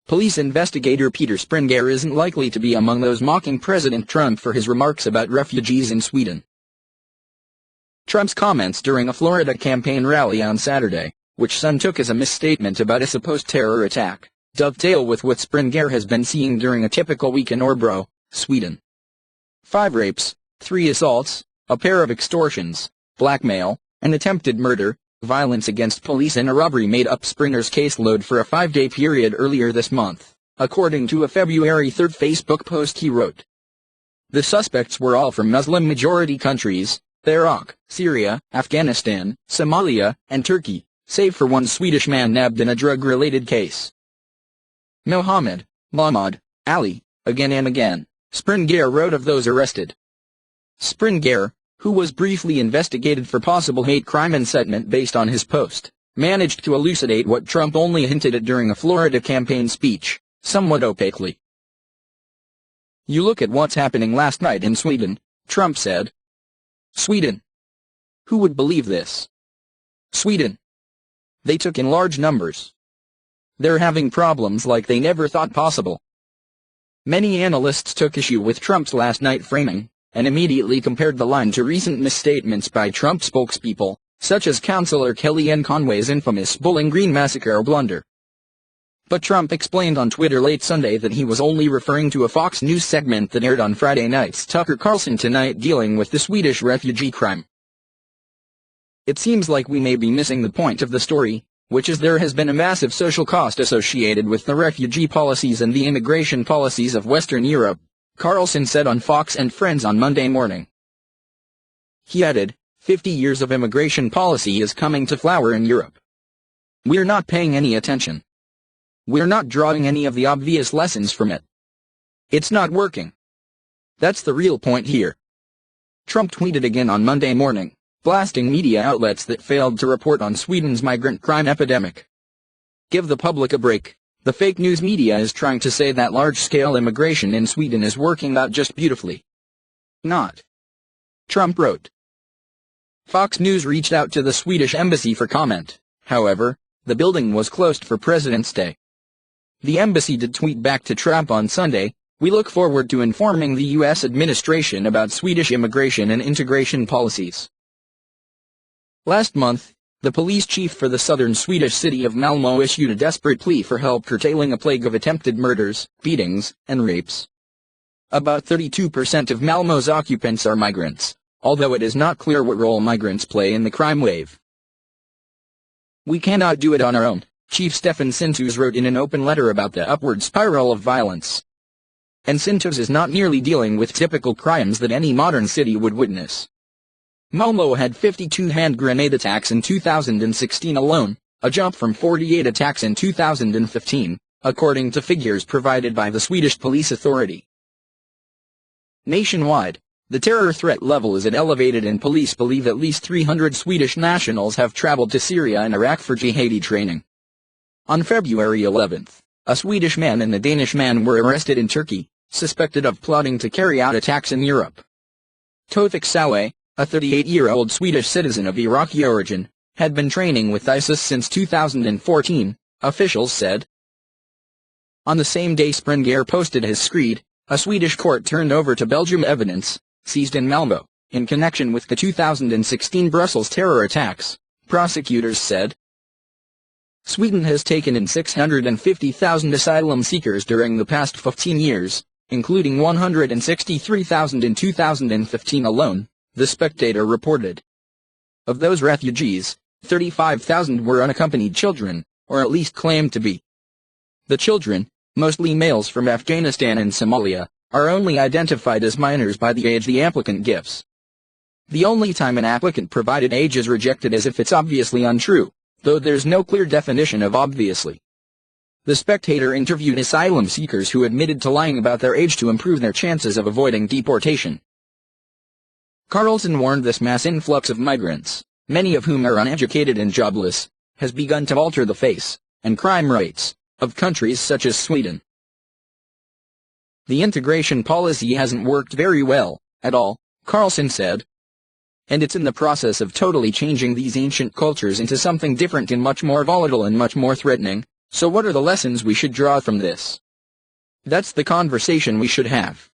police investigator Peter Springare isn't likely to be among those mocking President Trump for his remarks about refugees in Sweden. Trump's comments during a Florida campaign rally on Saturday, which some took as a misstatement about a supposed terror attack, dovetail with what Springare has been seeing during a typical week in Örebro, Sweden. 5 rapes, 3 assaults, a pair of extortions, blackmail, and attempted murder, violence against police and a robbery made up Springare's caseload for a 5-day period earlier this month, according to a February 3 Facebook post he wrote. The suspects were all from Muslim-majority countries, Iraq, Syria, Afghanistan, Somalia, and Turkey, save for one Swedish man nabbed in a drug-related case. Mohammed, Mahmod, Ali, again and again, Springare wrote of those arrested. Springare, who was briefly investigated for possible hate crime incitement based on his post, managed to elucidate what Trump only hinted at during a Florida campaign speech, somewhat opaquely. "You look at what's happening last night in Sweden," Trump said. "Sweden. Who would believe this? Sweden. They took in large numbers. They're having problems like they never thought possible." Many analysts took issue with Trump's last night framing, and immediately compared the line to recent misstatements by Trump spokespeople, such as Councillor Kellyanne Conway's infamous Bowling Green massacre blunder. But Trump explained on Twitter late Sunday that he was only referring to a Fox News segment that aired on Friday night's Tucker Carlson Tonight dealing with the Swedish refugee crime. "It seems like we may be missing the point of the story, which is there has been a massive social cost associated with the refugee policies and the immigration policies of Western Europe," Carlson said on Fox and Friends on Monday morning. He added, 50 years of immigration policy is coming to flower in Europe. We're not paying any attention. We're not drawing any of the obvious lessons from it. It's not working. That's the real point here. Trump tweeted again on Monday morning, blasting media outlets that failed to report on Sweden's migrant crime epidemic. "Give the public a break. The fake news media is trying to say that large-scale immigration in Sweden is working out just beautifully. Not." Trump wrote. Fox News reached out to the Swedish embassy for comment. However, the building was closed for President's Day. The embassy did tweet back to Trump on Sunday, "We look forward to informing the U.S. administration about Swedish immigration and integration policies." Last month, the police chief for the southern Swedish city of Malmö issued a desperate plea for help curtailing a plague of attempted murders, beatings, and rapes. About 32% of Malmö's occupants are migrants, although it is not clear what role migrants play in the crime wave. "We cannot do it on our own," Chief Stefan Sintus wrote in an open letter about the upward spiral of violence. And Sintus is not merely dealing with typical crimes that any modern city would witness. Malmö had 52 hand grenade attacks in 2016 alone, a jump from 48 attacks in 2015, according to figures provided by the Swedish Police Authority. Nationwide, the terror threat level is elevated and police believe at least 300 Swedish nationals have traveled to Syria and Iraq for jihadi training. On February 11, a Swedish man and a Danish man were arrested in Turkey, suspected of plotting to carry out attacks in Europe. Tevfik Saleh, a 38-year-old Swedish citizen of Iraqi origin, had been training with ISIS since 2014, officials said. On the same day Springare posted his screed, a Swedish court turned over to Belgium evidence, seized in Malmö, in connection with the 2016 Brussels terror attacks, prosecutors said. Sweden has taken in 650,000 asylum seekers during the past 15 years, including 163,000 in 2015 alone, The Spectator reported. Of those refugees, 35,000 were unaccompanied children, or at least claimed to be. The children, mostly males from Afghanistan and Somalia, are only identified as minors by the age the applicant gives. The only time an applicant provided age is rejected as if it's obviously untrue, though there's no clear definition of obviously. The Spectator interviewed asylum seekers who admitted to lying about their age to improve their chances of avoiding deportation. Carlson warned this mass influx of migrants, many of whom are uneducated and jobless, has begun to alter the face, and crime rates, of countries such as Sweden. The integration policy hasn't worked very well, at all, Carlson said. And it's in the process of totally changing these ancient cultures into something different and much more volatile and much more threatening, So what are the lessons we should draw from this? That's the conversation we should have.